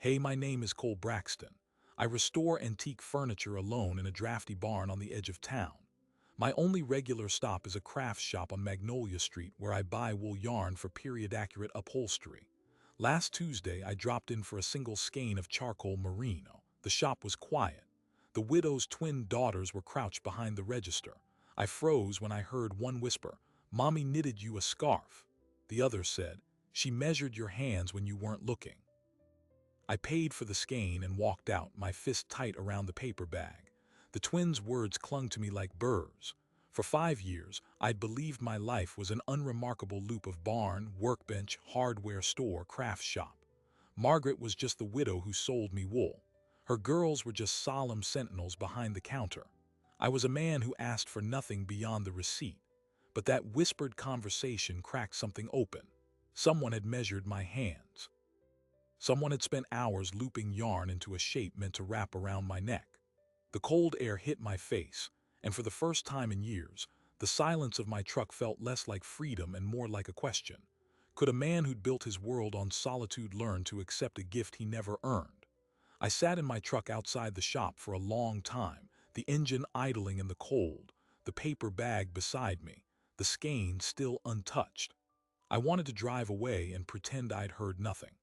Hey, my name is Cole Braxton. I restore antique furniture alone in a drafty barn on the edge of town. My only regular stop is a crafts shop on Magnolia Street where I buy wool yarn for period-accurate upholstery. Last Tuesday, I dropped in for a single skein of charcoal merino. The shop was quiet. The widow's twin daughters were crouched behind the register. I froze when I heard one whisper, "Mommy knitted you a scarf." The other said, "She measured your hands when you weren't looking." I paid for the skein and walked out, my fist tight around the paper bag. The twins' words clung to me like burrs. For 5 years, I'd believed my life was an unremarkable loop of barn, workbench, hardware store, craft shop. Margaret was just the widow who sold me wool. Her girls were just solemn sentinels behind the counter. I was a man who asked for nothing beyond the receipt. But that whispered conversation cracked something open. Someone had measured my hands. Someone had spent hours looping yarn into a shape meant to wrap around my neck. The cold air hit my face, and for the first time in years, the silence of my truck felt less like freedom and more like a question. Could a man who'd built his world on solitude learn to accept a gift he never earned? I sat in my truck outside the shop for a long time, the engine idling in the cold, the paper bag beside me, the skein still untouched. I wanted to drive away and pretend I'd heard nothing.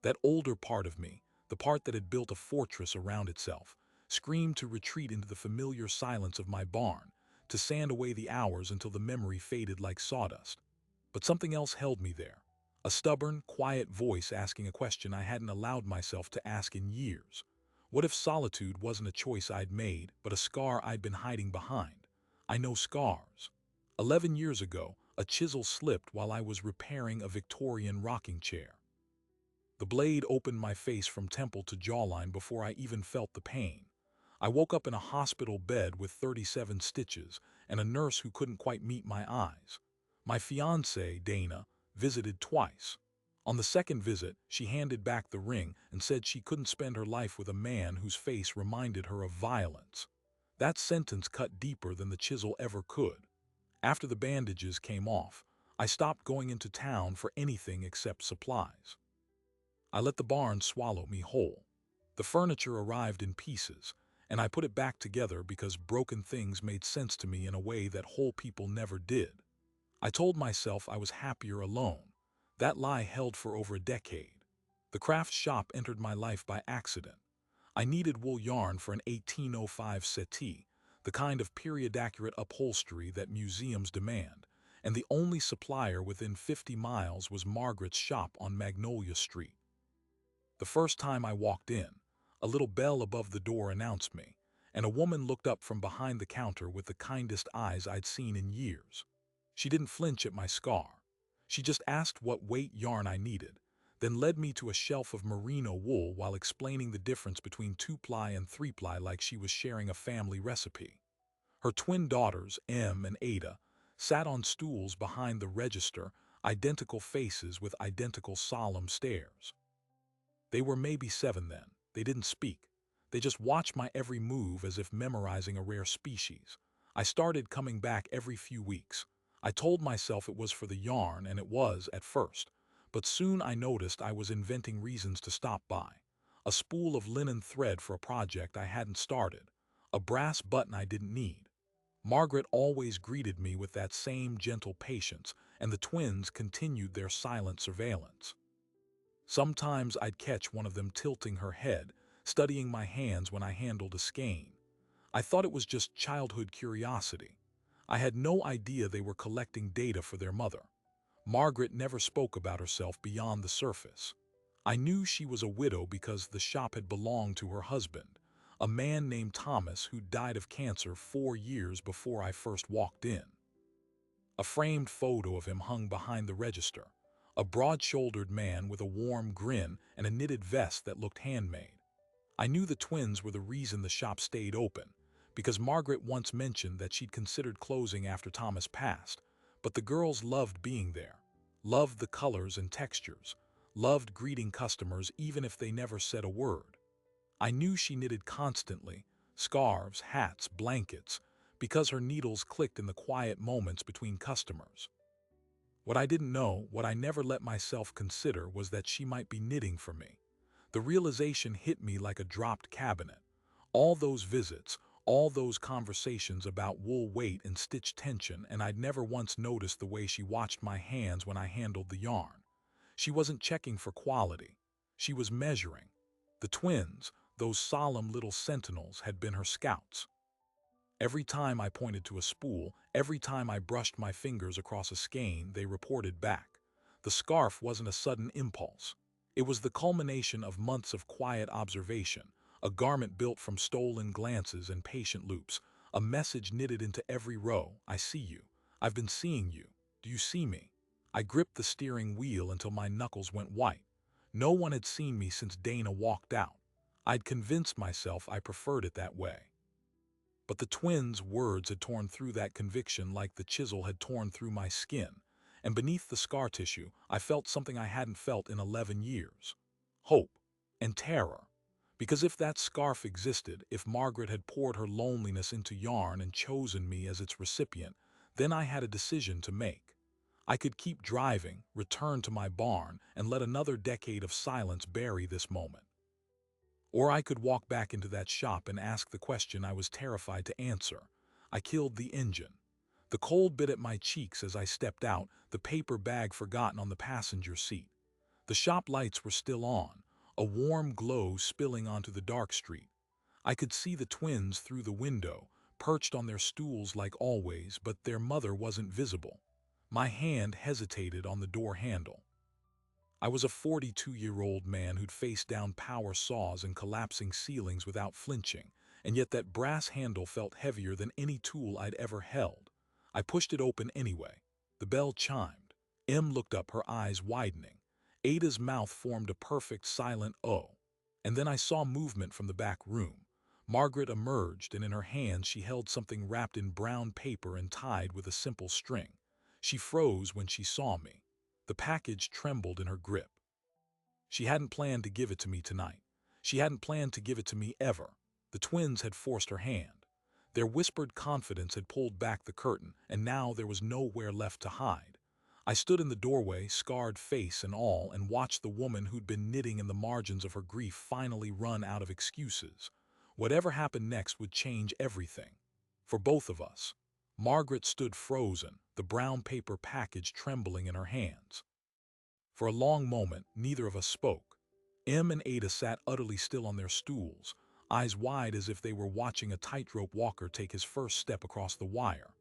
That older part of me, the part that had built a fortress around itself, screamed to retreat into the familiar silence of my barn, to sand away the hours until the memory faded like sawdust. But something else held me there. A stubborn, quiet voice asking a question I hadn't allowed myself to ask in years. What if solitude wasn't a choice I'd made, but a scar I'd been hiding behind? I know scars. 11 years ago, a chisel slipped while I was repairing a Victorian rocking chair. The blade opened my face from temple to jawline before I even felt the pain. I woke up in a hospital bed with 37 stitches and a nurse who couldn't quite meet my eyes. My fiancée, Dana, visited twice. On the second visit, she handed back the ring and said she couldn't spend her life with a man whose face reminded her of violence. That sentence cut deeper than the chisel ever could. After the bandages came off, I stopped going into town for anything except supplies. I let the barn swallow me whole. The furniture arrived in pieces, and I put it back together because broken things made sense to me in a way that whole people never did. I told myself I was happier alone. That lie held for over a decade. The craft shop entered my life by accident. I needed wool yarn for an 1805 settee, the kind of period-accurate upholstery that museums demand, and the only supplier within 50 miles was Margaret's shop on Magnolia Street. The first time I walked in, a little bell above the door announced me, and a woman looked up from behind the counter with the kindest eyes I'd seen in years. She didn't flinch at my scar. She just asked what weight yarn I needed, then led me to a shelf of merino wool while explaining the difference between 2-ply and 3-ply like she was sharing a family recipe. Her twin daughters, Em and Ada, sat on stools behind the register, identical faces with identical solemn stares. They were maybe 7 then. They didn't speak. They just watched my every move as if memorizing a rare species. I started coming back every few weeks. I told myself it was for the yarn, and it was at first. But soon I noticed I was inventing reasons to stop by. A spool of linen thread for a project I hadn't started. A brass button I didn't need. Margaret always greeted me with that same gentle patience, and the twins continued their silent surveillance. Sometimes I'd catch one of them tilting her head, studying my hands when I handled a skein. I thought it was just childhood curiosity. I had no idea they were collecting data for their mother. Margaret never spoke about herself beyond the surface. I knew she was a widow because the shop had belonged to her husband, a man named Thomas who died of cancer 4 years before I first walked in. A framed photo of him hung behind the register, a broad-shouldered man with a warm grin and a knitted vest that looked handmade. I knew the twins were the reason the shop stayed open, because Margaret once mentioned that she'd considered closing after Thomas passed, but the girls loved being there, loved the colors and textures, loved greeting customers even if they never said a word. I knew she knitted constantly, scarves, hats, blankets, because her needles clicked in the quiet moments between customers. What I didn't know, what I never let myself consider, was that she might be knitting for me. The The realization hit me like a dropped cabinet. All those visits, all those conversations about wool weight and stitch tension, and I'd never once noticed the way she watched my hands when I handled the yarn. She wasn't checking for quality. She was measuring. The twins, those solemn little sentinels, had been her scouts. Every time I pointed to a spool, every time I brushed my fingers across a skein, they reported back. The scarf wasn't a sudden impulse. It was the culmination of months of quiet observation, a garment built from stolen glances and patient loops, a message knitted into every row. I see you. I've been seeing you. Do you see me? I gripped the steering wheel until my knuckles went white. No one had seen me since Dana walked out. I'd convinced myself I preferred it that way. But the twins' words had torn through that conviction like the chisel had torn through my skin, and beneath the scar tissue, I felt something I hadn't felt in 11 years. Hope and terror. Because if that scarf existed, if Margaret had poured her loneliness into yarn and chosen me as its recipient, then I had a decision to make. I could keep driving, return to my barn, and let another decade of silence bury this moment. Or I could walk back into that shop and ask the question I was terrified to answer. I killed the engine. The cold bit at my cheeks as I stepped out, the paper bag forgotten on the passenger seat. The shop lights were still on, a warm glow spilling onto the dark street. I could see the twins through the window, perched on their stools like always, but their mother wasn't visible. My hand hesitated on the door handle. I was a 42-year-old man who'd faced down power saws and collapsing ceilings without flinching, and yet that brass handle felt heavier than any tool I'd ever held. I pushed it open anyway. The bell chimed. Em looked up, her eyes widening. Ada's mouth formed a perfect silent O. And then I saw movement from the back room. Margaret emerged, and in her hands she held something wrapped in brown paper and tied with a simple string. She froze when she saw me. The package trembled in her grip. She hadn't planned to give it to me tonight. She hadn't planned to give it to me ever. The twins had forced her hand. Their whispered confidence had pulled back the curtain, and now there was nowhere left to hide. I stood in the doorway, scarred face and all, and watched the woman who'd been knitting in the margins of her grief finally run out of excuses. Whatever happened next would change everything. For both of us. Margaret stood frozen, the brown paper package trembling in her hands. For a long moment, neither of us spoke. Em and Ada sat utterly still on their stools, eyes wide as if they were watching a tightrope walker take his first step across the wire.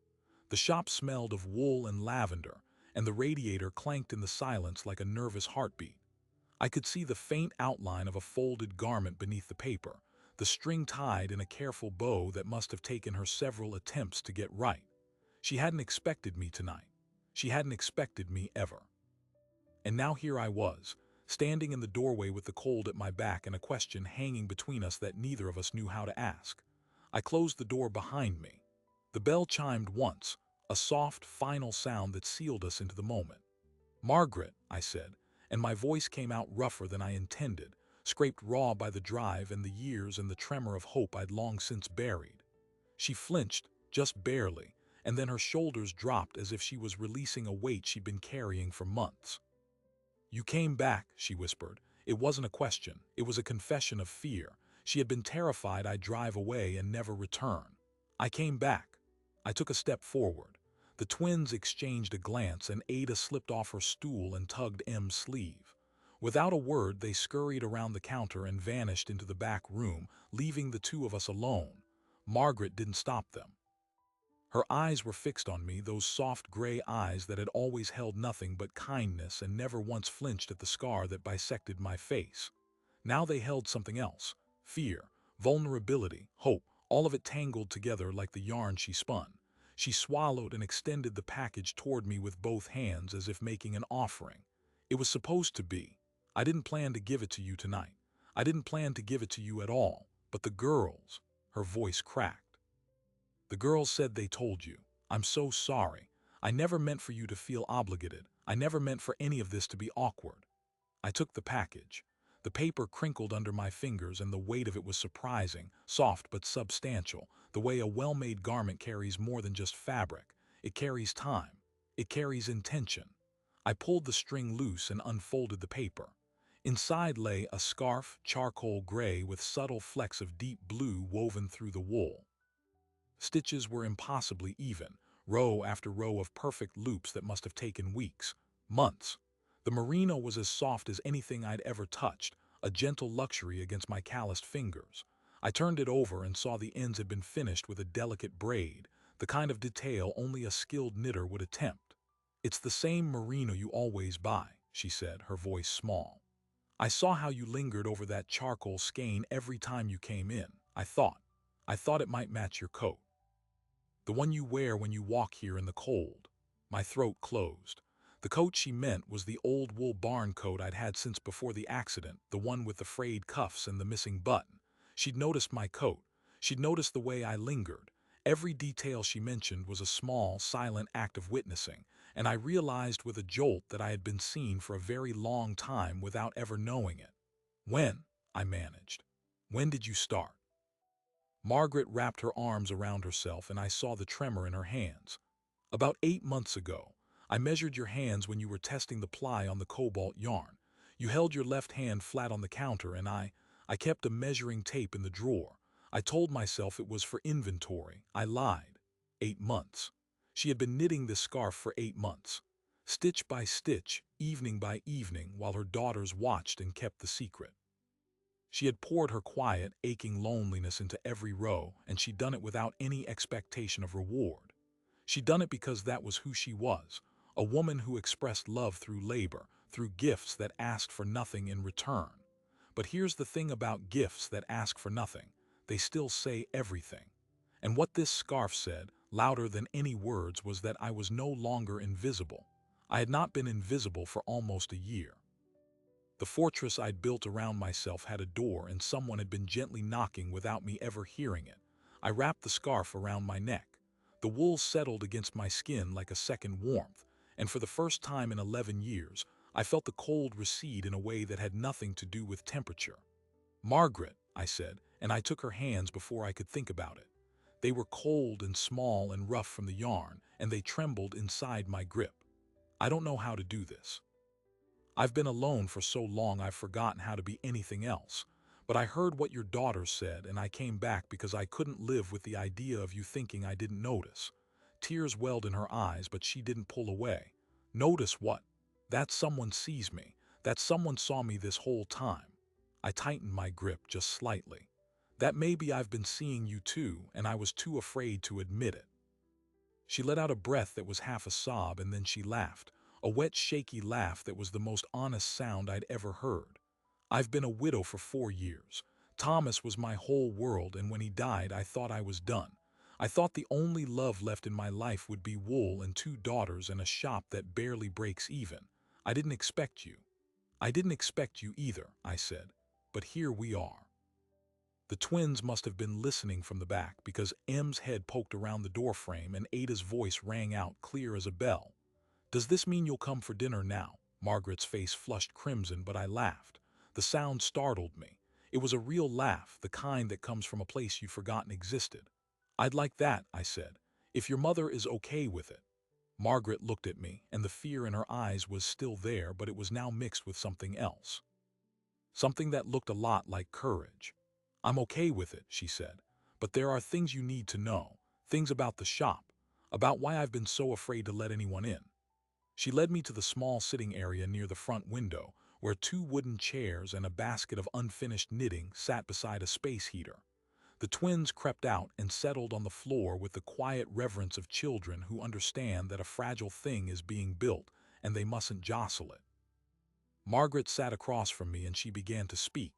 The shop smelled of wool and lavender, and the radiator clanked in the silence like a nervous heartbeat. I could see the faint outline of a folded garment beneath the paper, the string tied in a careful bow that must have taken her several attempts to get right. She hadn't expected me tonight. She hadn't expected me ever. And now here I was, standing in the doorway with the cold at my back and a question hanging between us that neither of us knew how to ask. I closed the door behind me. The bell chimed once, a soft, final sound that sealed us into the moment. "Margaret," I said, and my voice came out rougher than I intended, scraped raw by the drive and the years and the tremor of hope I'd long since buried. She flinched, just barely, and then her shoulders dropped as if she was releasing a weight she'd been carrying for months. "You came back," she whispered. It wasn't a question, it was a confession of fear. She had been terrified I'd drive away and never return. "I came back." I took a step forward. The twins exchanged a glance, and Ada slipped off her stool and tugged Em's sleeve. Without a word, they scurried around the counter and vanished into the back room, leaving the two of us alone. Margaret didn't stop them. Her eyes were fixed on me, those soft gray eyes that had always held nothing but kindness and never once flinched at the scar that bisected my face. Now they held something else: fear, vulnerability, hope, all of it tangled together like the yarn she spun. She swallowed and extended the package toward me with both hands as if making an offering. "It was supposed to be. I didn't plan to give it to you tonight. I didn't plan to give it to you at all. But the girls," her voice cracked. "The girls said they told you. I'm so sorry. I never meant for you to feel obligated. I never meant for any of this to be awkward." I took the package. The paper crinkled under my fingers, and the weight of it was surprising, soft but substantial, the way a well-made garment carries more than just fabric. It carries time. It carries intention. I pulled the string loose and unfolded the paper. Inside lay a scarf, charcoal gray with subtle flecks of deep blue woven through the wool. Stitches were impossibly even, row after row of perfect loops that must have taken weeks, months. The merino was as soft as anything I'd ever touched, a gentle luxury against my calloused fingers. I turned it over and saw the ends had been finished with a delicate braid, the kind of detail only a skilled knitter would attempt. "It's the same merino you always buy," she said, her voice small. "I saw how you lingered over that charcoal skein every time you came in. I thought it might match your coat. The one you wear when you walk here in the cold." My throat closed. The coat she meant was the old wool barn coat I'd had since before the accident, the one with the frayed cuffs and the missing button. She'd noticed my coat. She'd noticed the way I lingered. Every detail she mentioned was a small, silent act of witnessing, and I realized with a jolt that I had been seen for a very long time without ever knowing it. "When?" I managed. "When did you start?" Margaret wrapped her arms around herself and I saw the tremor in her hands. "About 8 months ago. I measured your hands when you were testing the ply on the cobalt yarn. You held your left hand flat on the counter and I kept a measuring tape in the drawer. I told myself it was for inventory. I lied. 8 months. She had been knitting this scarf for 8 months. Stitch by stitch, evening by evening, while her daughters watched and kept the secret. She had poured her quiet, aching loneliness into every row, and she'd done it without any expectation of reward. She'd done it because that was who she was, a woman who expressed love through labor, through gifts that asked for nothing in return. But here's the thing about gifts that ask for nothing. They still say everything. And what this scarf said, louder than any words, was that I was no longer invisible. I had not been invisible for almost a year. The fortress I'd built around myself had a door, and someone had been gently knocking without me ever hearing it. I wrapped the scarf around my neck. The wool settled against my skin like a second warmth, and for the first time in 11 years, I felt the cold recede in a way that had nothing to do with temperature. "Margaret," I said, and I took her hands before I could think about it. They were cold and small and rough from the yarn, and they trembled inside my grip. "I don't know how to do this. I've been alone for so long I've forgotten how to be anything else. But I heard what your daughter said, and I came back because I couldn't live with the idea of you thinking I didn't notice." Tears welled in her eyes, but she didn't pull away. "Notice what? That someone sees me. That someone saw me this whole time." I tightened my grip just slightly. "That maybe I've been seeing you too, and I was too afraid to admit it." She let out a breath that was half a sob, and then she laughed. A wet, shaky laugh that was the most honest sound I'd ever heard. "I've been a widow for 4 years. Thomas was my whole world, and when he died I thought I was done. I thought the only love left in my life would be wool and 2 daughters and a shop that barely breaks even. I didn't expect you." "I didn't expect you either," I said. "But here we are." The twins must have been listening from the back, because M's head poked around the doorframe and Ada's voice rang out clear as a bell. "Does this mean you'll come for dinner now?" Margaret's face flushed crimson, but I laughed. The sound startled me. It was a real laugh, the kind that comes from a place you'd forgotten existed. "I'd like that," I said, "if your mother is okay with it." Margaret looked at me, and the fear in her eyes was still there, but it was now mixed with something else. Something that looked a lot like courage. "I'm okay with it," she said, "but there are things you need to know, things about the shop, about why I've been so afraid to let anyone in." She led me to the small sitting area near the front window, where 2 wooden chairs and a basket of unfinished knitting sat beside a space heater. The twins crept out and settled on the floor with the quiet reverence of children who understand that a fragile thing is being built and they mustn't jostle it. Margaret sat across from me and she began to speak.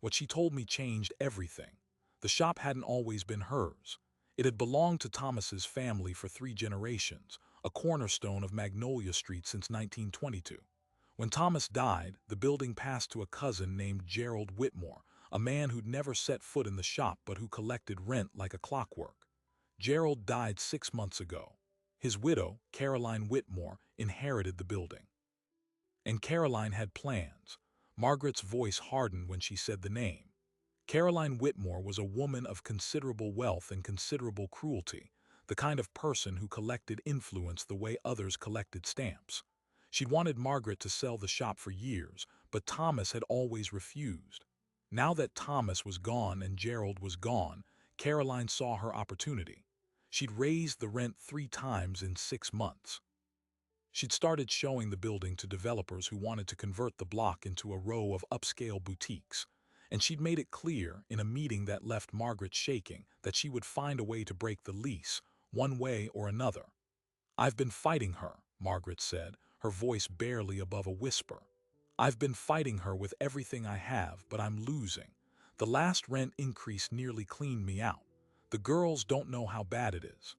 What she told me changed everything. The shop hadn't always been hers. It had belonged to Thomas's family for 3 generations, a cornerstone of Magnolia Street since 1922. When Thomas died, the building passed to a cousin named Gerald Whitmore, a man who'd never set foot in the shop but who collected rent like a clockwork. Gerald died 6 months ago. His widow, Caroline Whitmore, inherited the building. And Caroline had plans. Margaret's voice hardened when she said the name. Caroline Whitmore was a woman of considerable wealth and considerable cruelty, the kind of person who collected influence the way others collected stamps. She'd wanted Margaret to sell the shop for years, but Thomas had always refused. Now that Thomas was gone and Gerald was gone, Caroline saw her opportunity. She'd raised the rent 3 times in 6 months. She'd started showing the building to developers who wanted to convert the block into a row of upscale boutiques, and she'd made it clear in a meeting that left Margaret shaking that she would find a way to break the lease, one way or another. "I've been fighting her," Margaret said, her voice barely above a whisper. "I've been fighting her with everything I have, but I'm losing. The last rent increase nearly cleaned me out. The girls don't know how bad it is.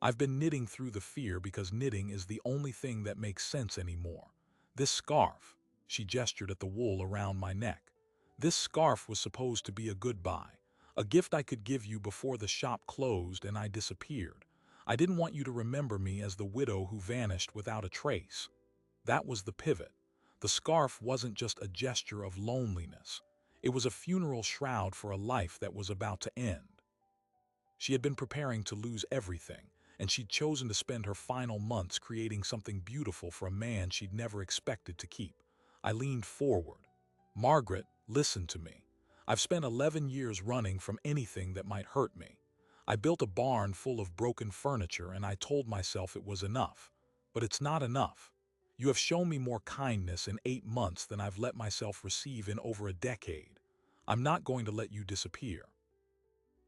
I've been knitting through the fear because knitting is the only thing that makes sense anymore. This scarf," she gestured at the wool around my neck. "This scarf was supposed to be a goodbye, a gift I could give you before the shop closed and I disappeared. I didn't want you to remember me as the widow who vanished without a trace." That was the pivot. The scarf wasn't just a gesture of loneliness. It was a funeral shroud for a life that was about to end. She had been preparing to lose everything, and she'd chosen to spend her final months creating something beautiful for a man she'd never expected to keep. I leaned forward. "Margaret, listen to me. I've spent 11 years running from anything that might hurt me. I built a barn full of broken furniture and I told myself it was enough. But it's not enough. You have shown me more kindness in 8 months than I've let myself receive in over a decade. I'm not going to let you disappear."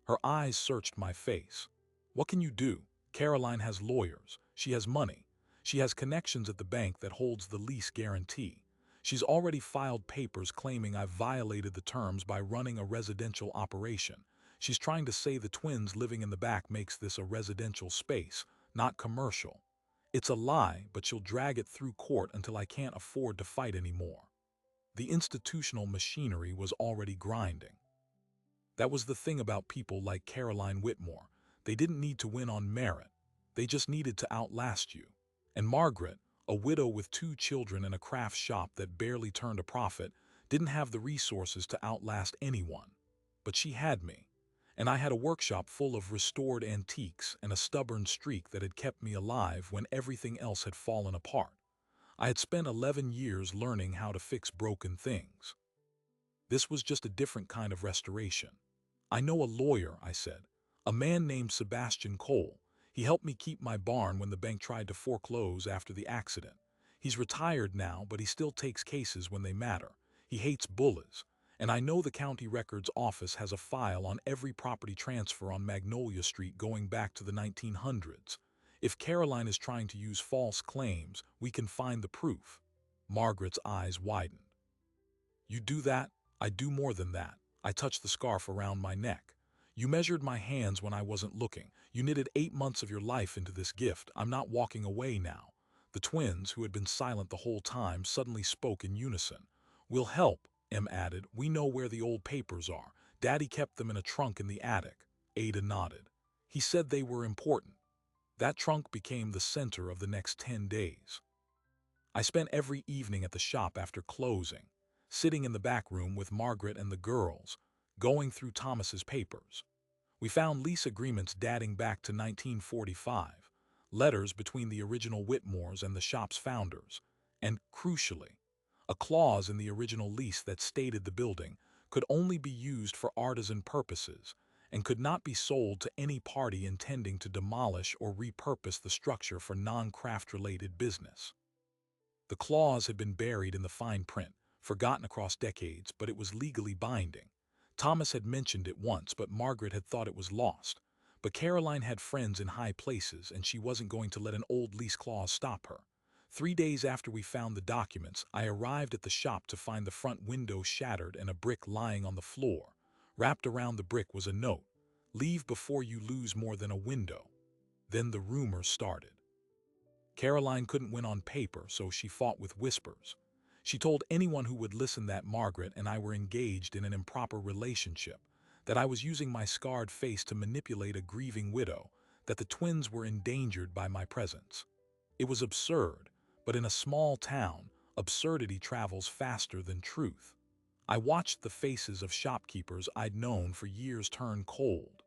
Her eyes searched my face. "What can you do? Caroline has lawyers. She has money. She has connections at the bank that holds the lease guarantee. She's already filed papers claiming I've violated the terms by running a residential operation. She's trying to say the twins living in the back makes this a residential space, not commercial. It's a lie, but she'll drag it through court until I can't afford to fight anymore." The institutional machinery was already grinding. That was the thing about people like Caroline Whitmore. They didn't need to win on merit. They just needed to outlast you. And Margaret, a widow with 2 children and a craft shop that barely turned a profit, didn't have the resources to outlast anyone. But she had me. And I had a workshop full of restored antiques and a stubborn streak that had kept me alive when everything else had fallen apart. I had spent 11 years learning how to fix broken things. This was just a different kind of restoration. "I know a lawyer," I said. "A man named Sebastian Cole. He helped me keep my barn when the bank tried to foreclose after the accident. He's retired now, but he still takes cases when they matter. He hates bullies. And I know the county records office has a file on every property transfer on Magnolia Street going back to the 1900s. If Caroline is trying to use false claims, we can find the proof." Margaret's eyes widened. "You do that? I do more than that." I touched the scarf around my neck. "You measured my hands when I wasn't looking. You knitted 8 months of your life into this gift. I'm not walking away now." The twins, who had been silent the whole time, suddenly spoke in unison. "We'll help," Em added. "We know where the old papers are. Daddy kept them in a trunk in the attic." Ada nodded. "He said they were important." That trunk became the center of the next 10 days. I spent every evening at the shop after closing, sitting in the back room with Margaret and the girls, going through Thomas's papers. We found lease agreements dating back to 1945, letters between the original Whitmores and the shop's founders, and, crucially, a clause in the original lease that stated the building could only be used for artisan purposes and could not be sold to any party intending to demolish or repurpose the structure for non-craft-related business. The clause had been buried in the fine print, forgotten across decades, but it was legally binding. Thomas had mentioned it once, but Margaret had thought it was lost. But Caroline had friends in high places, and she wasn't going to let an old lease clause stop her. 3 days after we found the documents, I arrived at the shop to find the front window shattered and a brick lying on the floor. Wrapped around the brick was a note: "Leave before you lose more than a window." Then the rumors started. Caroline couldn't win on paper, so she fought with whispers. She told anyone who would listen that Margaret and I were engaged in an improper relationship, that I was using my scarred face to manipulate a grieving widow, that the twins were endangered by my presence. It was absurd, but in a small town, absurdity travels faster than truth. I watched the faces of shopkeepers I'd known for years turn cold.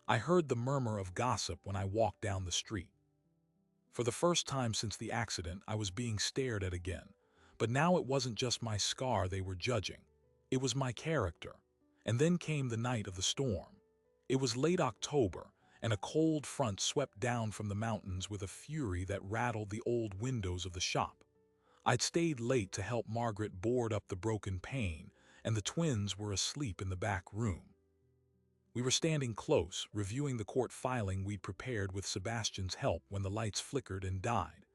I heard the murmur of gossip when I walked down the street. For the first time since the accident, I was being stared at again, But now it wasn't just my scar they were judging. It was my character. And then came the night of the storm. It was late October, and a cold front swept down from the mountains with a fury that rattled the old windows of the shop. I'd stayed late to help Margaret board up the broken pane, and the twins were asleep in the back room. We were standing close, reviewing the court filing we'd prepared with Sebastian's help when the lights flickered and died.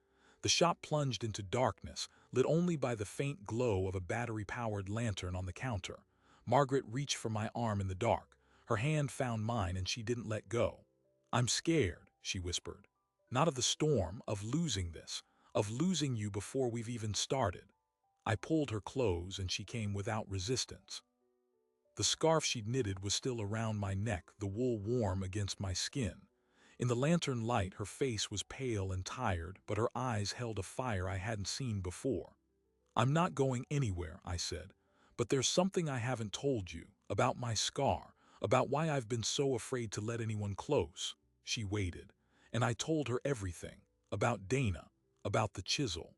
The shop plunged into darkness, lit only by the faint glow of a battery-powered lantern on the counter. Margaret reached for my arm in the dark. Her hand found mine and she didn't let go. "I'm scared," she whispered. "Not of the storm, of losing this, of losing you before we've even started." I pulled her close and she came without resistance. The scarf she'd knitted was still around my neck, the wool warm against my skin. In the lantern light, her face was pale and tired, but her eyes held a fire I hadn't seen before. "I'm not going anywhere," I said, "but there's something I haven't told you, about my scar, about why I've been so afraid to let anyone close." She waited, and I told her everything, about Dana, about the chisel,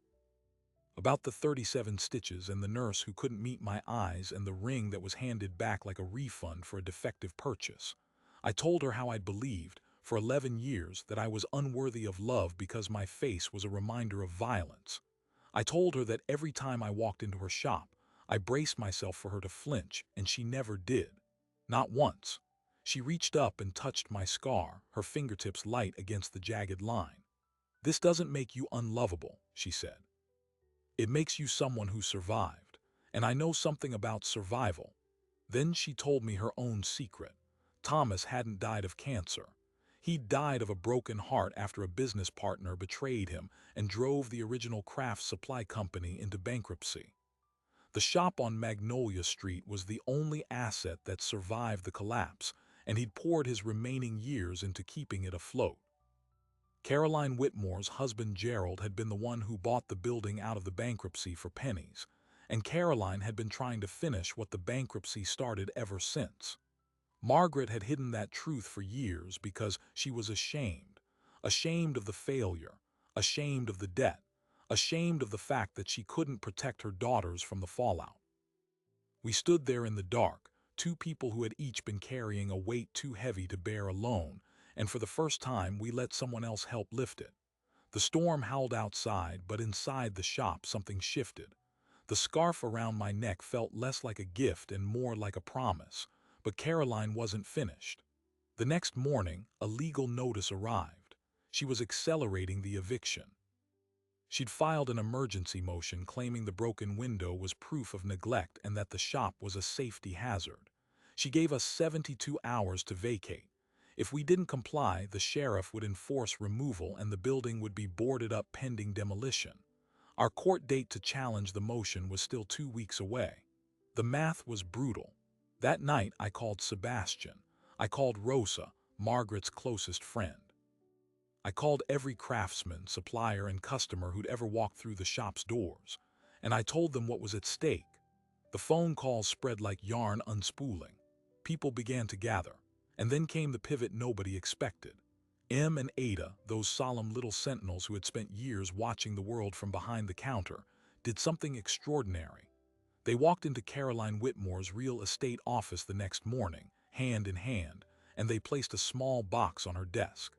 about the 37 stitches and the nurse who couldn't meet my eyes and the ring that was handed back like a refund for a defective purchase. I told her how I'd believed, for 11 years, that I was unworthy of love because my face was a reminder of violence. I told her that every time I walked into her shop, I braced myself for her to flinch, and she never did. Not once. She reached up and touched my scar, her fingertips light against the jagged line. "This doesn't make you unlovable," she said. "It makes you someone who survived, and I know something about survival." Then she told me her own secret. Thomas hadn't died of cancer. He'd died of a broken heart after a business partner betrayed him and drove the original craft supply company into bankruptcy. The shop on Magnolia Street was the only asset that survived the collapse, and he'd poured his remaining years into keeping it afloat. Caroline Whitmore's husband Gerald had been the one who bought the building out of the bankruptcy for pennies, and Caroline had been trying to finish what the bankruptcy started ever since. Margaret had hidden that truth for years because she was ashamed. Ashamed of the failure, ashamed of the debt, ashamed of the fact that she couldn't protect her daughters from the fallout. We stood there in the dark, two people who had each been carrying a weight too heavy to bear alone, and for the first time we let someone else help lift it. The storm howled outside, but inside the shop something shifted. The scarf around my neck felt less like a gift and more like a promise, but Caroline wasn't finished. The next morning, a legal notice arrived. She was accelerating the eviction. She'd filed an emergency motion claiming the broken window was proof of neglect and that the shop was a safety hazard. She gave us 72 hours to vacate. If we didn't comply, the sheriff would enforce removal and the building would be boarded up pending demolition. Our court date to challenge the motion was still 2 weeks away. The math was brutal. That night I called Sebastian. I called Rosa, Margaret's closest friend. I called every craftsman, supplier, and customer who'd ever walked through the shop's doors, and I told them what was at stake. The phone calls spread like yarn unspooling. People began to gather, and then came the pivot nobody expected. Em and Ada, those solemn little sentinels who had spent years watching the world from behind the counter, did something extraordinary. They walked into Caroline Whitmore's real estate office the next morning, hand in hand, and they placed a small box on her desk.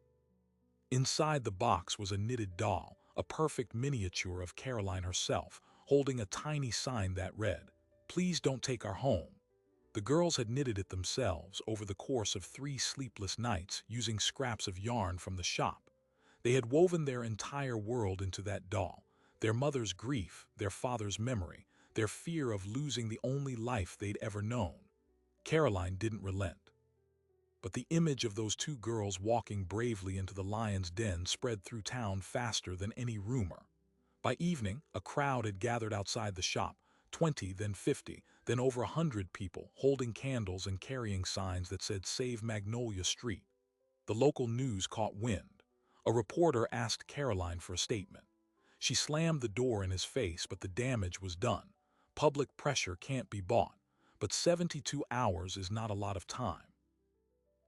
Inside the box was a knitted doll, a perfect miniature of Caroline herself, holding a tiny sign that read, "Please don't take our home." The girls had knitted it themselves over the course of 3 sleepless nights using scraps of yarn from the shop. They had woven their entire world into that doll, their mother's grief, their father's memory, their fear of losing the only life they'd ever known. Caroline didn't relent. But the image of those 2 girls walking bravely into the lion's den spread through town faster than any rumor. By evening, a crowd had gathered outside the shop, 20, then 50, then over 100 people, holding candles and carrying signs that said "Save Magnolia Street." The local news caught wind. A reporter asked Caroline for a statement. She slammed the door in his face, but the damage was done. Public pressure can't be bought, but 72 hours is not a lot of time.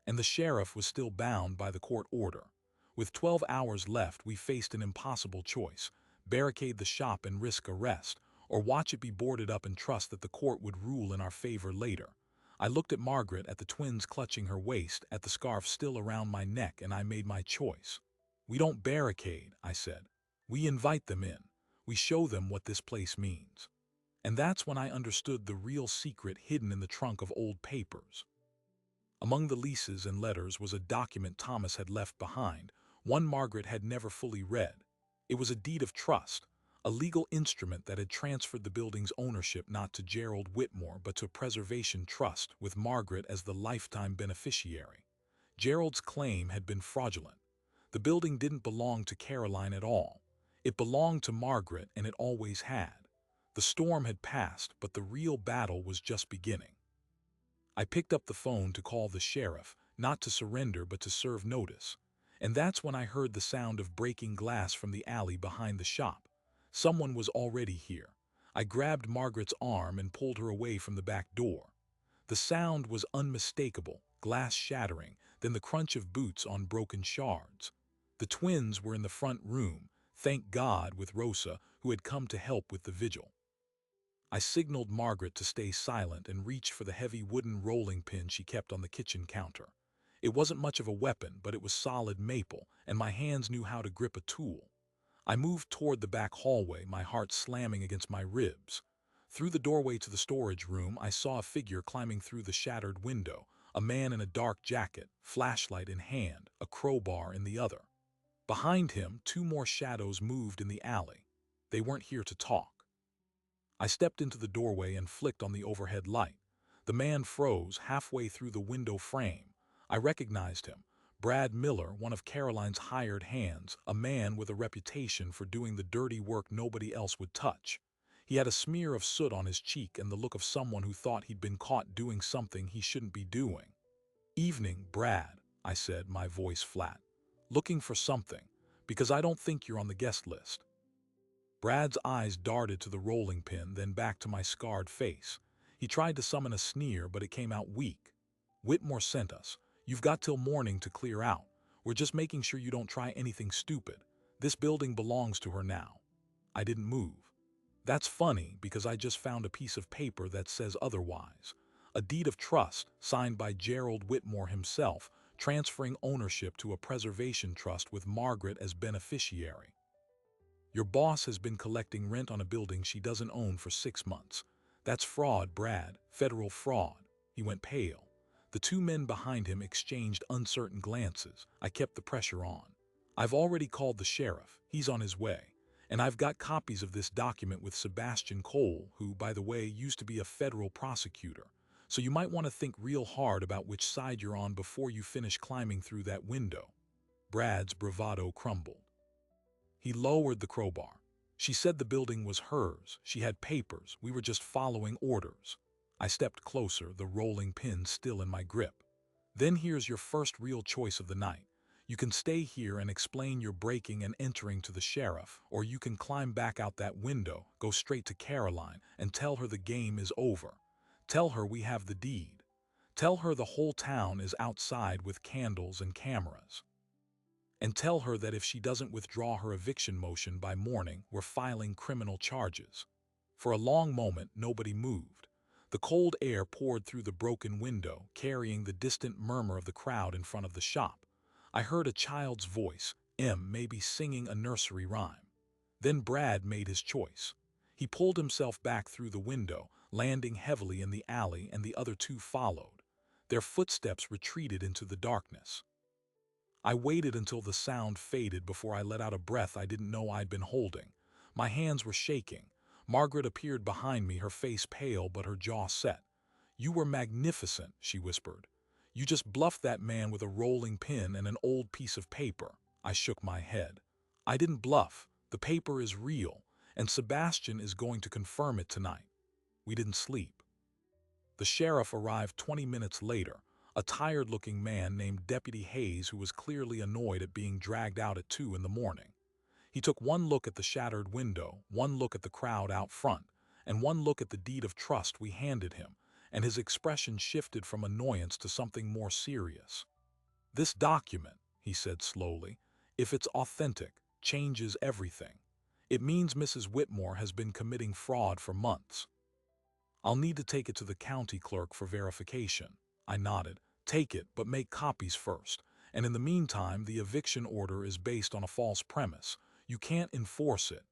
And the sheriff was still bound by the court order. With 12 hours left, we faced an impossible choice: barricade the shop and risk arrest, or watch it be boarded up and trust that the court would rule in our favor later. I looked at Margaret, at the twins clutching her waist, at the scarf still around my neck, and I made my choice. We don't barricade, I said. We invite them in. We show them what this place means. And that's when I understood the real secret hidden in the trunk of old papers. Among the leases and letters was a document Thomas had left behind, one Margaret had never fully read. It was a deed of trust, a legal instrument that had transferred the building's ownership not to Gerald Whitmore but to a preservation trust with Margaret as the lifetime beneficiary. Gerald's claim had been fraudulent. The building didn't belong to Caroline at all. It belonged to Margaret, and it always had. The storm had passed, but the real battle was just beginning. I picked up the phone to call the sheriff, not to surrender but to serve notice. And that's when I heard the sound of breaking glass from the alley behind the shop. Someone was already here. I grabbed Margaret's arm and pulled her away from the back door. The sound was unmistakable, glass shattering, then the crunch of boots on broken shards. The twins were in the front room, thank God, with Rosa, who had come to help with the vigil. I signaled Margaret to stay silent and reached for the heavy wooden rolling pin she kept on the kitchen counter. It wasn't much of a weapon, but it was solid maple, and my hands knew how to grip a tool. I moved toward the back hallway, my heart slamming against my ribs. Through the doorway to the storage room, I saw a figure climbing through the shattered window, a man in a dark jacket, flashlight in hand, a crowbar in the other. Behind him, two more shadows moved in the alley. They weren't here to talk. I stepped into the doorway and flicked on the overhead light. The man froze halfway through the window frame. I recognized him. Brad Miller, one of Caroline's hired hands, a man with a reputation for doing the dirty work nobody else would touch. He had a smear of soot on his cheek and the look of someone who thought he'd been caught doing something he shouldn't be doing. "Evening, Brad," I said, my voice flat. "Looking for something, because I don't think you're on the guest list." Brad's eyes darted to the rolling pin, then back to my scarred face. He tried to summon a sneer, but it came out weak. "Whitmore sent us. You've got till morning to clear out. We're just making sure you don't try anything stupid. This building belongs to her now." I didn't move. "That's funny, because I just found a piece of paper that says otherwise. A deed of trust, signed by Gerald Whitmore himself, transferring ownership to a preservation trust with Margaret as beneficiary. Your boss has been collecting rent on a building she doesn't own for 6 months. That's fraud, Brad, federal fraud." He went pale. The two men behind him exchanged uncertain glances. I kept the pressure on. "I've already called the sheriff. He's on his way. And I've got copies of this document with Sebastian Cole, who, by the way, used to be a federal prosecutor. So you might want to think real hard about which side you're on before you finish climbing through that window." Brad's bravado crumbled. He lowered the crowbar. "She said the building was hers. She had papers. We were just following orders." I stepped closer, the rolling pin still in my grip. "Then here's your first real choice of the night. You can stay here and explain your breaking and entering to the sheriff, or you can climb back out that window, go straight to Caroline, and tell her the game is over. Tell her we have the deed. Tell her the whole town is outside with candles and cameras. And tell her that if she doesn't withdraw her eviction motion by morning, we're filing criminal charges." For a long moment, nobody moved. The cold air poured through the broken window, carrying the distant murmur of the crowd in front of the shop. I heard a child's voice, maybe singing a nursery rhyme. Then Brad made his choice. He pulled himself back through the window, landing heavily in the alley, and the other two followed. Their footsteps retreated into the darkness. I waited until the sound faded before I let out a breath I didn't know I'd been holding. My hands were shaking. Margaret appeared behind me, her face pale but her jaw set. "You were magnificent," she whispered. "You just bluffed that man with a rolling pin and an old piece of paper." I shook my head. "I didn't bluff. The paper is real, and Sebastian is going to confirm it tonight." We didn't sleep. The sheriff arrived 20 minutes later, a tired-looking man named Deputy Hayes who was clearly annoyed at being dragged out at 2 in the morning. He took one look at the shattered window, one look at the crowd out front, and one look at the deed of trust we handed him, and his expression shifted from annoyance to something more serious. "This document," he said slowly, "if it's authentic, changes everything. It means Mrs. Whitmore has been committing fraud for months. I'll need to take it to the county clerk for verification. I nodded. Take it, but make copies first. And in the meantime, the eviction order is based on a false premise. You can't enforce it.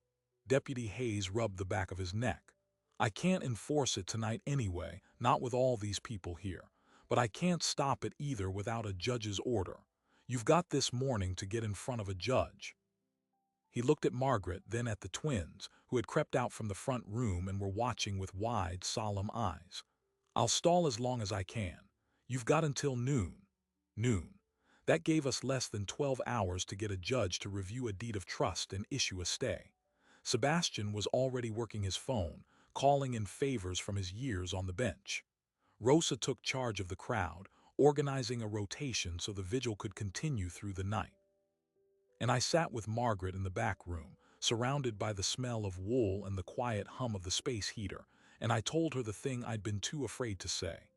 Deputy Hayes rubbed the back of his neck. I can't enforce it tonight anyway, not with all these people here. But I can't stop it either without a judge's order. You've got this morning to get in front of a judge. He looked at Margaret, then at the twins, who had crept out from the front room and were watching with wide, solemn eyes. I'll stall as long as I can. You've got until noon. Noon. That gave us less than 12 hours to get a judge to review a deed of trust and issue a stay. Sebastian was already working his phone, calling in favors from his years on the bench. Rosa took charge of the crowd, organizing a rotation so the vigil could continue through the night. And I sat with Margaret in the back room, surrounded by the smell of wool and the quiet hum of the space heater, and I told her the thing I'd been too afraid to say.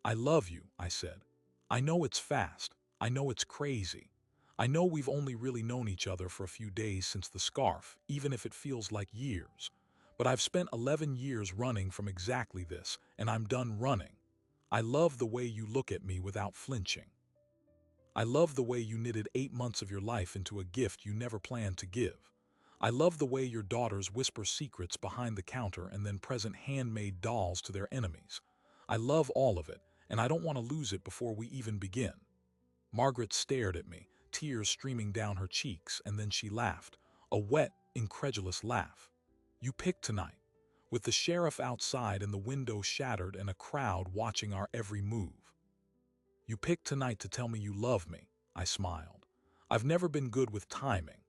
I love you, I said. I know it's fast. I know it's crazy. I know we've only really known each other for a few days since the scarf, even if it feels like years. But I've spent 11 years running from exactly this, and I'm done running. I love the way you look at me without flinching. I love the way you knitted 8 months of your life into a gift you never planned to give. I love the way your daughters whisper secrets behind the counter and then present handmade dolls to their enemies. I love all of it, and I don't want to lose it before we even begin. Margaret stared at me, tears streaming down her cheeks, and then she laughed, a wet, incredulous laugh. You picked tonight, with the sheriff outside and the window shattered and a crowd watching our every move. You picked tonight to tell me you love me, I smiled. I've never been good with timing.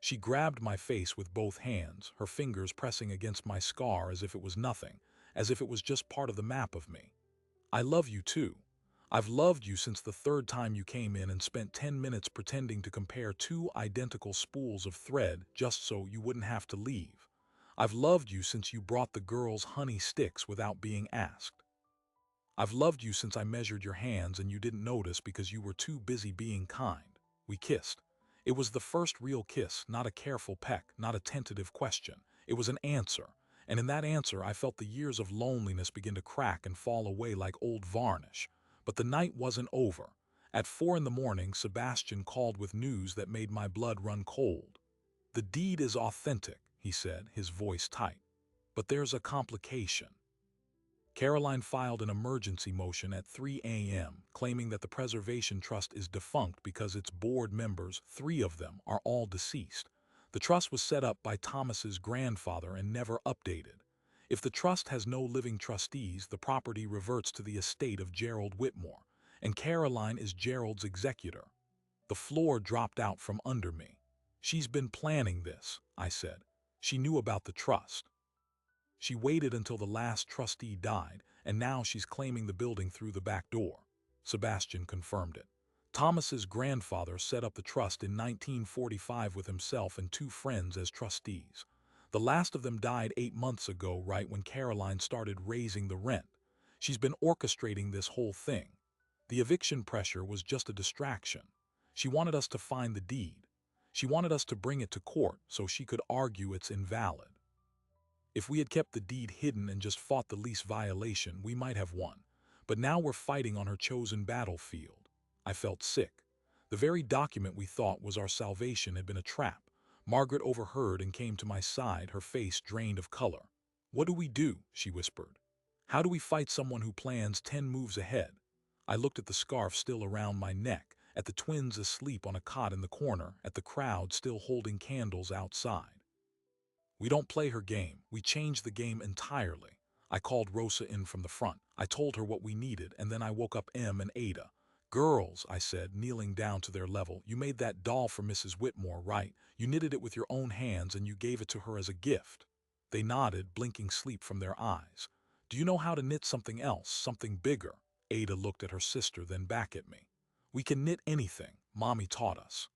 She grabbed my face with both hands, her fingers pressing against my scar as if it was nothing, as if it was just part of the map of me. I love you too. I've loved you since the third time you came in and spent 10 minutes pretending to compare 2 identical spools of thread just so you wouldn't have to leave. I've loved you since you brought the girls honey sticks without being asked. I've loved you since I measured your hands and you didn't notice because you were too busy being kind. We kissed. It was the first real kiss, not a careful peck, not a tentative question. It was an answer, and in that answer I felt the years of loneliness begin to crack and fall away like old varnish. But the night wasn't over. At 4 in the morning, Sebastian called with news that made my blood run cold. The deed is authentic, he said, his voice tight. But there's a complication. Caroline filed an emergency motion at 3 a.m., claiming that the Preservation Trust is defunct because its board members, 3 of them, are all deceased. The trust was set up by Thomas's grandfather and never updated. If the trust has no living trustees, the property reverts to the estate of Gerald Whitmore, and Caroline is Gerald's executor. The floor dropped out from under me. She's been planning this, I said. She knew about the trust. She waited until the last trustee died, and now she's claiming the building through the back door. Sebastian confirmed it. Thomas's grandfather set up the trust in 1945 with himself and 2 friends as trustees. The last of them died 8 months ago, right when Caroline started raising the rent. She's been orchestrating this whole thing. The eviction pressure was just a distraction. She wanted us to find the deed. She wanted us to bring it to court so she could argue it's invalid. If we had kept the deed hidden and just fought the lease violation, we might have won. But now we're fighting on her chosen battlefield. I felt sick. The very document we thought was our salvation had been a trap. Margaret overheard and came to my side, her face drained of color. What do we do? She whispered. How do we fight someone who plans 10 moves ahead? I looked at the scarf still around my neck, at the twins asleep on a cot in the corner, at the crowd still holding candles outside. We don't play her game. We change the game entirely. I called Rosa in from the front. I told her what we needed, and then I woke up Em and Ada. Girls, I said, kneeling down to their level, you made that doll for Mrs. Whitmore, right? You knitted it with your own hands and you gave it to her as a gift. They nodded, blinking sleep from their eyes. Do you know how to knit something else, something bigger? Ada looked at her sister, then back at me. We can knit anything. Mommy taught us.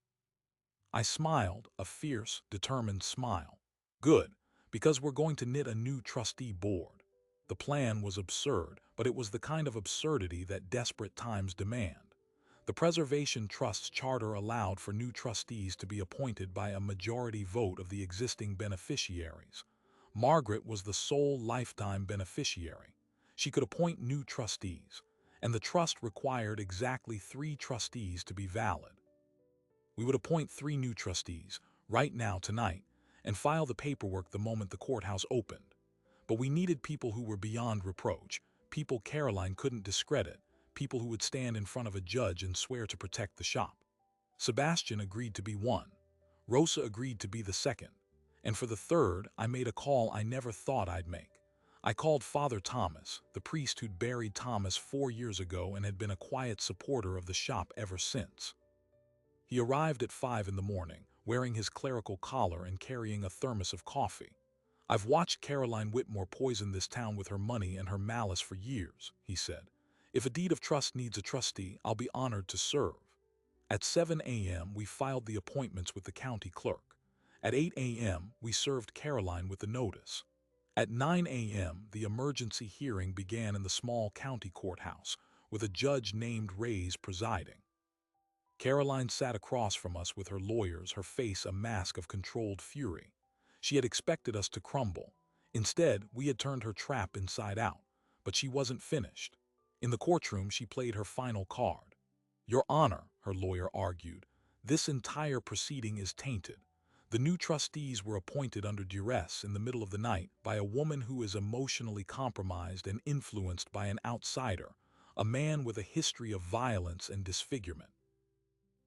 I smiled, a fierce, determined smile. Good, because we're going to knit a new trustee board. The plan was absurd, but it was the kind of absurdity that desperate times demand. The Preservation Trust's charter allowed for new trustees to be appointed by a majority vote of the existing beneficiaries. Margaret was the sole lifetime beneficiary. She could appoint new trustees, and the trust required exactly 3 trustees to be valid. We would appoint 3 new trustees, right now tonight, and file the paperwork the moment the courthouse opened. But we needed people who were beyond reproach, people Caroline couldn't discredit, people who would stand in front of a judge and swear to protect the shop. Sebastian agreed to be one. Rosa agreed to be the second. And for the third, I made a call I never thought I'd make. I called Father Thomas, the priest who'd buried Thomas 4 years ago and had been a quiet supporter of the shop ever since. He arrived at 5 in the morning, wearing his clerical collar and carrying a thermos of coffee. "I've watched Caroline Whitmore poison this town with her money and her malice for years," he said. "If a deed of trust needs a trustee, I'll be honored to serve." At 7 a.m., we filed the appointments with the county clerk. At 8 a.m., we served Caroline with the notice. At 9 a.m., the emergency hearing began in the small county courthouse, with a judge named Reyes presiding. Caroline sat across from us with her lawyers, her face a mask of controlled fury. She had expected us to crumble. Instead, we had turned her trap inside out. But she wasn't finished. In the courtroom, she played her final card. "Your Honor," her lawyer argued, "this entire proceeding is tainted. The new trustees were appointed under duress in the middle of the night by a woman who is emotionally compromised and influenced by an outsider, a man with a history of violence and disfigurement."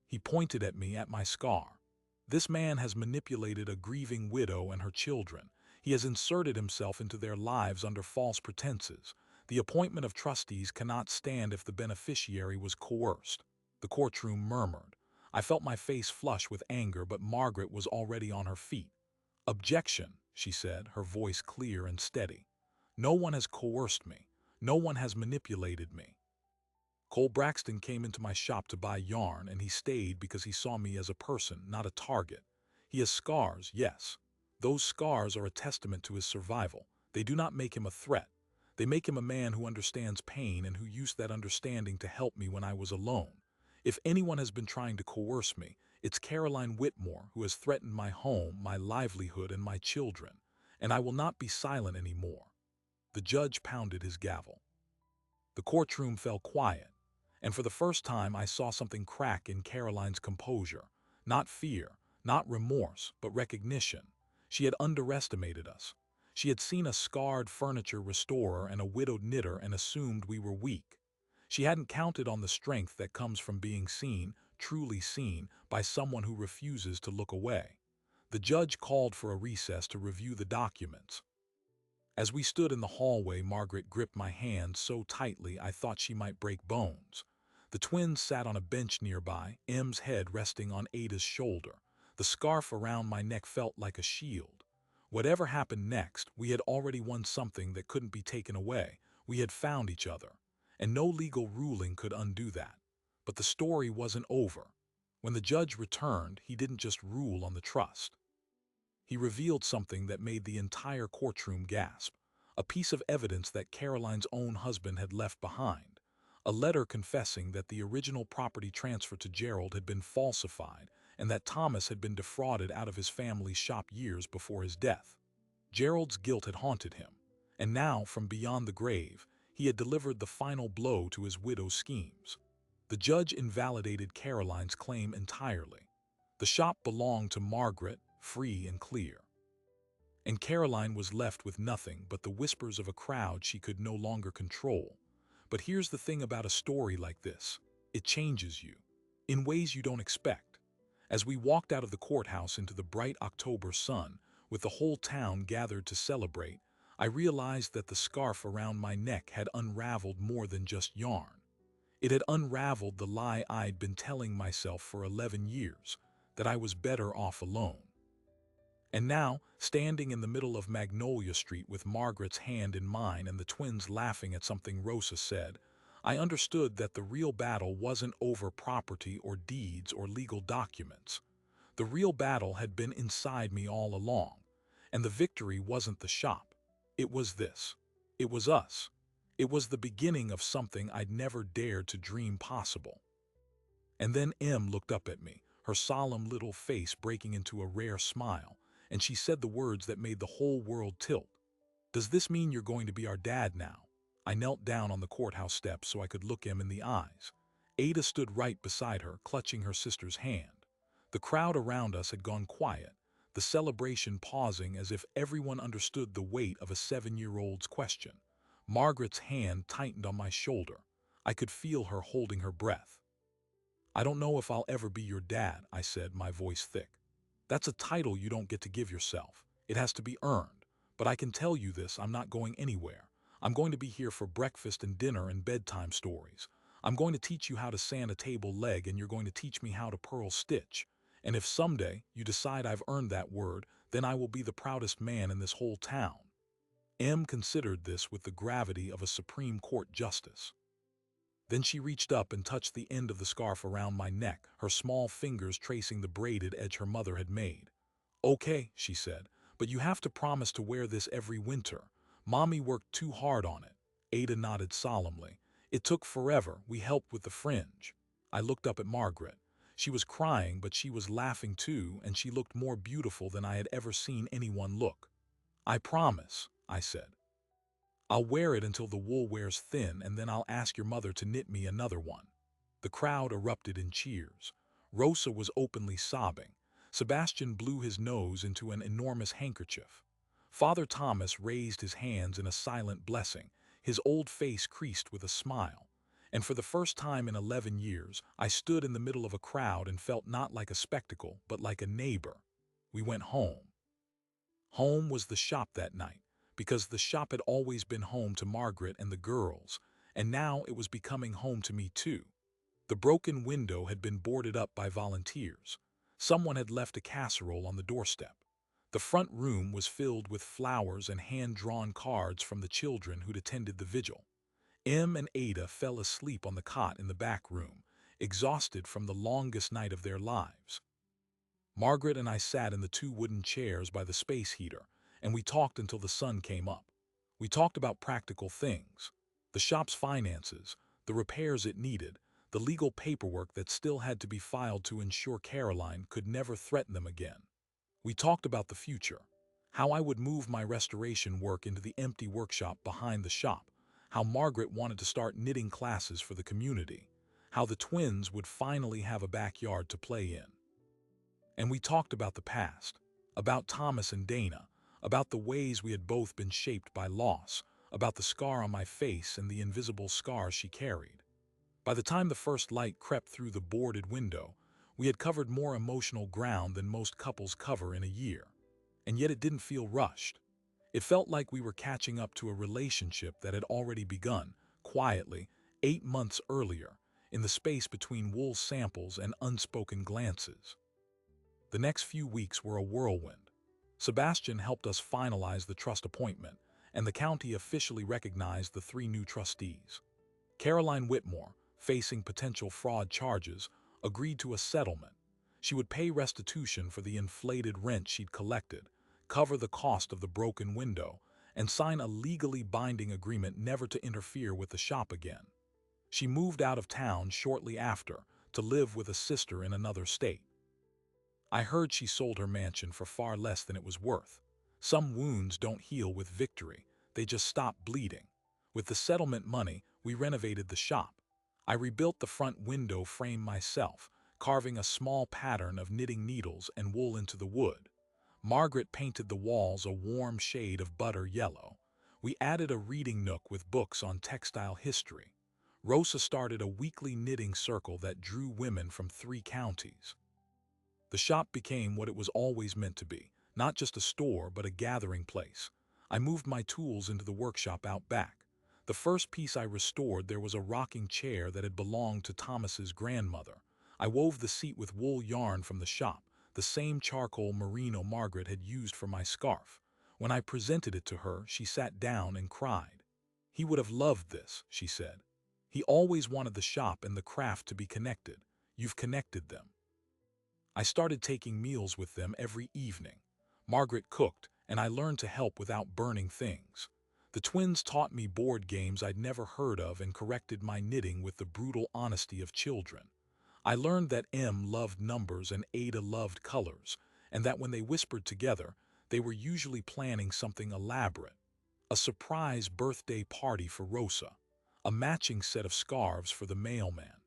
He pointed at me, at my scar. "This man has manipulated a grieving widow and her children. He has inserted himself into their lives under false pretenses. The appointment of trustees cannot stand if the beneficiary was coerced." The courtroom murmured. I felt my face flush with anger, but Margaret was already on her feet. "Objection," she said, her voice clear and steady. "No one has coerced me. No one has manipulated me. Cole Braxton came into my shop to buy yarn, and he stayed because he saw me as a person, not a target. He has scars, yes. Those scars are a testament to his survival. They do not make him a threat. They make him a man who understands pain and who used that understanding to help me when I was alone. If anyone has been trying to coerce me, it's Caroline Whitmore, who has threatened my home, my livelihood, and my children. And I will not be silent anymore." The judge pounded his gavel. The courtroom fell quiet. And for the first time, I saw something crack in Caroline's composure. Not fear, not remorse, but recognition. She had underestimated us. She had seen a scarred furniture restorer and a widowed knitter and assumed we were weak. She hadn't counted on the strength that comes from being seen, truly seen, by someone who refuses to look away. The judge called for a recess to review the documents. As we stood in the hallway, Margaret gripped my hand so tightly I thought she might break bones. The twins sat on a bench nearby, Em's head resting on Ada's shoulder. The scarf around my neck felt like a shield. Whatever happened next, we had already won something that couldn't be taken away. We had found each other, and no legal ruling could undo that. But the story wasn't over. When the judge returned, he didn't just rule on the trust. He revealed something that made the entire courtroom gasp, a piece of evidence that Caroline's own husband had left behind. A letter confessing that the original property transfer to Gerald had been falsified and that Thomas had been defrauded out of his family's shop years before his death. Gerald's guilt had haunted him, and now, from beyond the grave, he had delivered the final blow to his widow's schemes. The judge invalidated Caroline's claim entirely. The shop belonged to Margaret, free and clear. And Caroline was left with nothing but the whispers of a crowd she could no longer control. But here's the thing about a story like this. It changes you, in ways you don't expect. As we walked out of the courthouse into the bright October sun, with the whole town gathered to celebrate, I realized that the scarf around my neck had unraveled more than just yarn. It had unraveled the lie I'd been telling myself for 11 years, that I was better off alone. And now, standing in the middle of Magnolia Street with Margaret's hand in mine and the twins laughing at something Rosa said, I understood that the real battle wasn't over property or deeds or legal documents. The real battle had been inside me all along, and the victory wasn't the shop. It was this. It was us. It was the beginning of something I'd never dared to dream possible. And then Em looked up at me, her solemn little face breaking into a rare smile, and she said the words that made the whole world tilt. "Does this mean you're going to be our dad now?" I knelt down on the courthouse steps so I could look Em in the eyes. Ada stood right beside her, clutching her sister's hand. The crowd around us had gone quiet, the celebration pausing as if everyone understood the weight of a 7-year-old's question. Margaret's hand tightened on my shoulder. I could feel her holding her breath. "I don't know if I'll ever be your dad," I said, my voice thick. "That's a title you don't get to give yourself. It has to be earned. But I can tell you this, I'm not going anywhere. I'm going to be here for breakfast and dinner and bedtime stories. I'm going to teach you how to sand a table leg, and you're going to teach me how to purl stitch. And if someday you decide I've earned that word, then I will be the proudest man in this whole town." Em considered this with the gravity of a Supreme Court justice. Then she reached up and touched the end of the scarf around my neck, her small fingers tracing the braided edge her mother had made. "Okay," she said, "but you have to promise to wear this every winter. Mommy worked too hard on it." Ada nodded solemnly. "It took forever. We helped with the fringe." I looked up at Margaret. She was crying, but she was laughing too, and she looked more beautiful than I had ever seen anyone look. "I promise," I said. "I'll wear it until the wool wears thin, and then I'll ask your mother to knit me another one." The crowd erupted in cheers. Rosa was openly sobbing. Sebastian blew his nose into an enormous handkerchief. Father Thomas raised his hands in a silent blessing, his old face creased with a smile. And for the first time in 11 years, I stood in the middle of a crowd and felt not like a spectacle, but like a neighbor. We went home. Home was the shop that night, because the shop had always been home to Margaret and the girls, and now it was becoming home to me too. The broken window had been boarded up by volunteers. Someone had left a casserole on the doorstep. The front room was filled with flowers and hand-drawn cards from the children who'd attended the vigil. Em and Ada fell asleep on the cot in the back room, exhausted from the longest night of their lives. Margaret and I sat in the 2 wooden chairs by the space heater, and we talked until the sun came up. We talked about practical things, the shop's finances, the repairs it needed, the legal paperwork that still had to be filed to ensure Caroline could never threaten them again. We talked about the future, how I would move my restoration work into the empty workshop behind the shop, how Margaret wanted to start knitting classes for the community, how the twins would finally have a backyard to play in. And we talked about the past, about Thomas and Dana, about the ways we had both been shaped by loss, about the scar on my face and the invisible scars she carried. By the time the first light crept through the boarded window, we had covered more emotional ground than most couples cover in a year. And yet it didn't feel rushed. It felt like we were catching up to a relationship that had already begun, quietly, 8 months earlier, in the space between wool samples and unspoken glances. The next few weeks were a whirlwind. Sebastian helped us finalize the trust appointment, and the county officially recognized the 3 new trustees. Caroline Whitmore, facing potential fraud charges, agreed to a settlement. She would pay restitution for the inflated rent she'd collected, cover the cost of the broken window, and sign a legally binding agreement never to interfere with the shop again. She moved out of town shortly after to live with a sister in another state. I heard she sold her mansion for far less than it was worth. Some wounds don't heal with victory, they just stop bleeding. With the settlement money, we renovated the shop. I rebuilt the front window frame myself, carving a small pattern of knitting needles and wool into the wood. Margaret painted the walls a warm shade of butter yellow. We added a reading nook with books on textile history. Rosa started a weekly knitting circle that drew women from 3 counties. The shop became what it was always meant to be, not just a store but a gathering place. I moved my tools into the workshop out back. The first piece I restored, there was a rocking chair that had belonged to Thomas's grandmother. I wove the seat with wool yarn from the shop, the same charcoal merino Margaret had used for my scarf. When I presented it to her, she sat down and cried. "He would have loved this," she said. "He always wanted the shop and the craft to be connected. You've connected them." I started taking meals with them every evening. Margaret cooked, and I learned to help without burning things. The twins taught me board games I'd never heard of and corrected my knitting with the brutal honesty of children. I learned that M loved numbers and Ada loved colors, and that when they whispered together, they were usually planning something elaborate. A surprise birthday party for Rosa, a matching set of scarves for the mailman,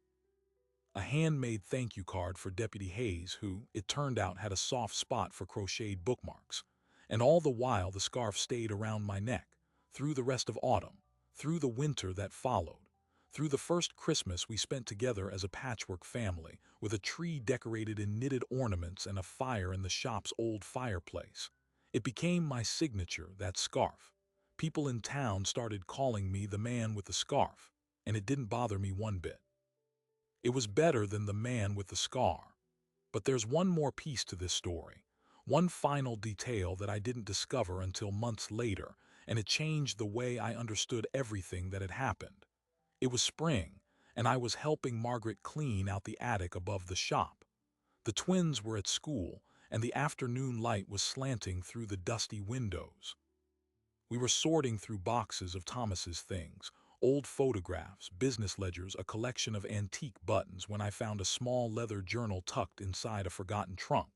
a handmade thank you card for Deputy Hayes, who, it turned out, had a soft spot for crocheted bookmarks. And all the while the scarf stayed around my neck, through the rest of autumn, through the winter that followed, through the first Christmas we spent together as a patchwork family, with a tree decorated in knitted ornaments and a fire in the shop's old fireplace. It became my signature, that scarf. People in town started calling me the man with the scarf, and it didn't bother me one bit. It was better than the man with the scar. But there's one more piece to this story, one final detail that I didn't discover until months later, and it changed the way I understood everything that had happened. It was spring, and I was helping Margaret clean out the attic above the shop. The twins were at school, and the afternoon light was slanting through the dusty windows. We were sorting through boxes of Thomas's things, old photographs, business ledgers, a collection of antique buttons, when I found a small leather journal tucked inside a forgotten trunk.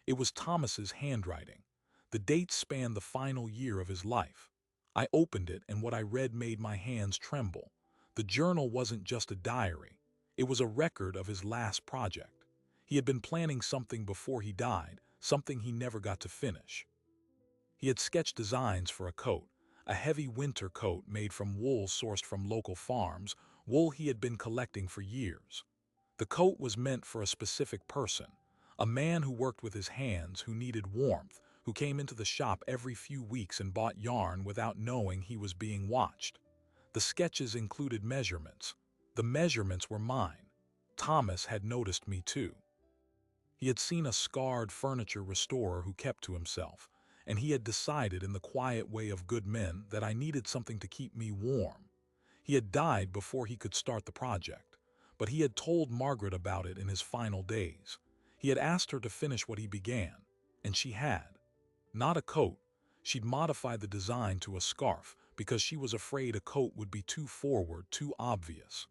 It was Thomas's handwriting. The dates spanned the final year of his life. I opened it, and what I read made my hands tremble. The journal wasn't just a diary. It was a record of his last project. He had been planning something before he died, something he never got to finish. He had sketched designs for a coat, a heavy winter coat made from wool sourced from local farms, wool he had been collecting for years. The coat was meant for a specific person, a man who worked with his hands, who needed warmth, who came into the shop every few weeks and bought yarn without knowing he was being watched. The sketches included measurements. The measurements were mine. Thomas had noticed me too. He had seen a scarred furniture restorer who kept to himself, and he had decided in the quiet way of good men that I needed something to keep me warm. He had died before he could start the project, but he had told Margaret about it in his final days. He had asked her to finish what he began, and she had. Not a coat. She'd modified the design to a scarf because she was afraid a coat would be too forward, too obvious.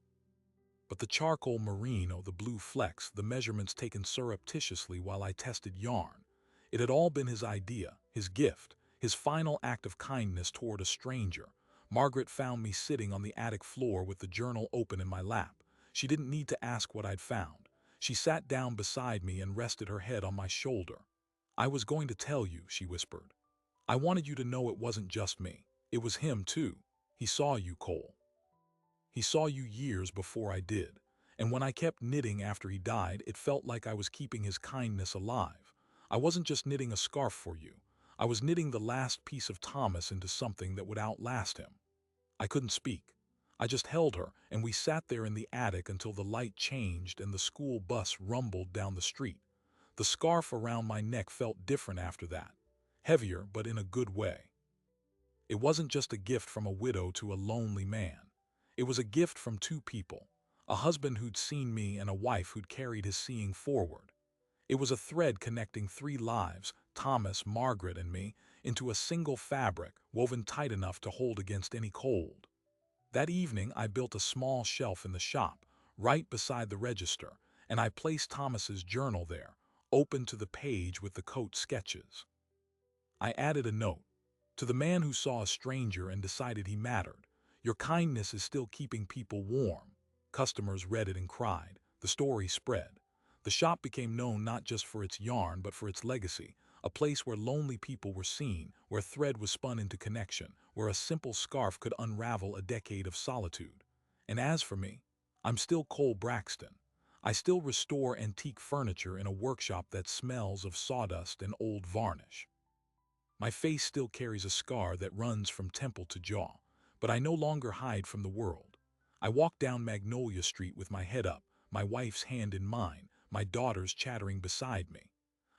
But the charcoal merino, the blue flecks, the measurements taken surreptitiously while I tested yarn, it had all been his idea, his gift, his final act of kindness toward a stranger. Margaret found me sitting on the attic floor with the journal open in my lap. She didn't need to ask what I'd found. She sat down beside me and rested her head on my shoulder. "I was going to tell you," she whispered. "I wanted you to know it wasn't just me. It was him, too. He saw you, Cole. He saw you years before I did. And when I kept knitting after he died, it felt like I was keeping his kindness alive. I wasn't just knitting a scarf for you. I was knitting the last piece of Thomas into something that would outlast him." I couldn't speak. I just held her, and we sat there in the attic until the light changed and the school bus rumbled down the street. The scarf around my neck felt different after that. Heavier, but in a good way. It wasn't just a gift from a widow to a lonely man. It was a gift from two people, a husband who'd seen me and a wife who'd carried his seeing forward. It was a thread connecting three lives, Thomas, Margaret, and me, into a single fabric woven tight enough to hold against any cold. That evening I built a small shelf in the shop, right beside the register, and I placed Thomas's journal there, open to the page with the coat sketches. I added a note. "To the man who saw a stranger and decided he mattered, your kindness is still keeping people warm." Customers read it and cried. The story spread. The shop became known not just for its yarn, but for its legacy, a place where lonely people were seen, where thread was spun into connection, where a simple scarf could unravel a decade of solitude. And as for me, I'm still Cole Braxton. I still restore antique furniture in a workshop that smells of sawdust and old varnish. My face still carries a scar that runs from temple to jaw, but I no longer hide from the world. I walk down Magnolia Street with my head up, my wife's hand in mine, my daughters chattering beside me.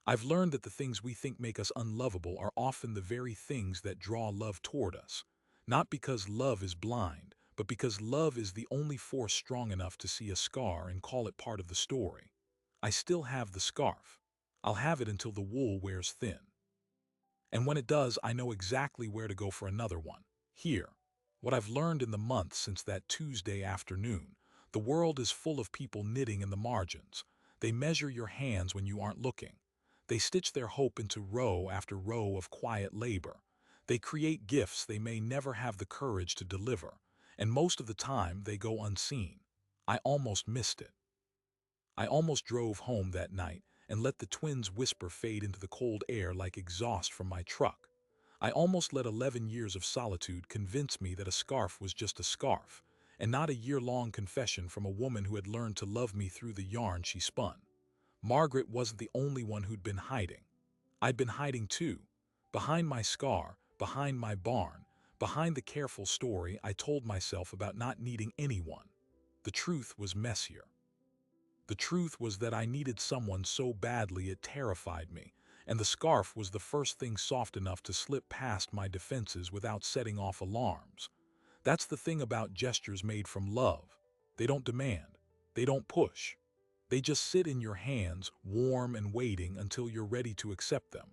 I've learned that the things we think make us unlovable are often the very things that draw love toward us. Not because love is blind, but because love is the only force strong enough to see a scar and call it part of the story. I still have the scarf. I'll have it until the wool wears thin. And when it does, I know exactly where to go for another one. Here. What I've learned in the months since that Tuesday afternoon, The world is full of people knitting in the margins. They measure your hands when you aren't looking. They stitch their hope into row after row of quiet labor. They create gifts they may never have the courage to deliver, and most of the time they go unseen. I almost missed it. I almost drove home that night and let the twins' whisper fade into the cold air like exhaust from my truck. I almost let 11 years of solitude convince me that a scarf was just a scarf, and not a year-long confession from a woman who had learned to love me through the yarn she spun. Margaret wasn't the only one who'd been hiding. I'd been hiding too, behind my scar, behind my barn, behind the careful story I told myself about not needing anyone. The truth was messier. The truth was that I needed someone so badly it terrified me, and the scarf was the first thing soft enough to slip past my defenses without setting off alarms. That's the thing about gestures made from love. They don't demand. They don't push. They just sit in your hands, warm and waiting until you're ready to accept them.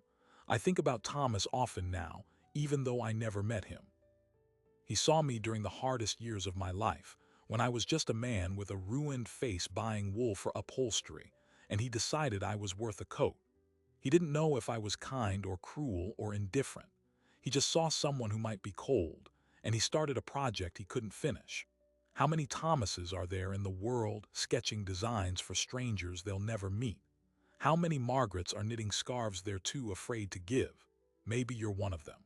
I think about Thomas often now, even though I never met him. He saw me during the hardest years of my life, when I was just a man with a ruined face buying wool for upholstery, and he decided I was worth a coat. He didn't know if I was kind or cruel or indifferent. He just saw someone who might be cold, and he started a project he couldn't finish. How many Thomases are there in the world sketching designs for strangers they'll never meet? How many Margarets are knitting scarves they're too afraid to give? Maybe you're one of them.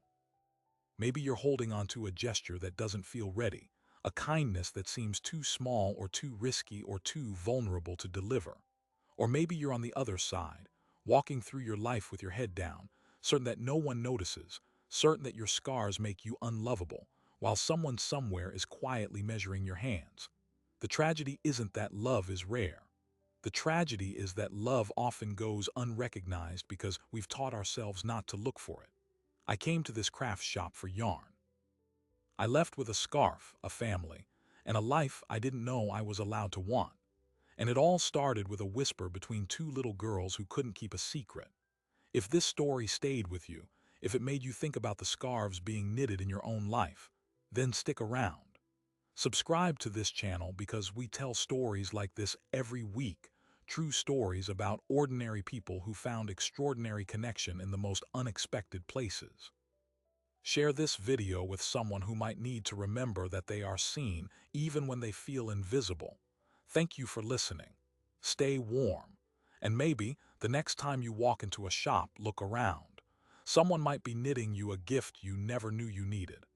Maybe you're holding on to a gesture that doesn't feel ready, a kindness that seems too small or too risky or too vulnerable to deliver. Or maybe you're on the other side, walking through your life with your head down, certain that no one notices, certain that your scars make you unlovable, while someone somewhere is quietly measuring your hands. The tragedy isn't that love is rare. The tragedy is that love often goes unrecognized because we've taught ourselves not to look for it. I came to this craft shop for yarn. I left with a scarf, a family, and a life I didn't know I was allowed to want. And it all started with a whisper between two little girls who couldn't keep a secret. If this story stayed with you, if it made you think about the scarves being knitted in your own life, then stick around. Subscribe to this channel because we tell stories like this every week, true stories about ordinary people who found extraordinary connection in the most unexpected places. Share this video with someone who might need to remember that they are seen even when they feel invisible. Thank you for listening. Stay warm. And maybe the next time you walk into a shop, look around. Someone might be knitting you a gift you never knew you needed.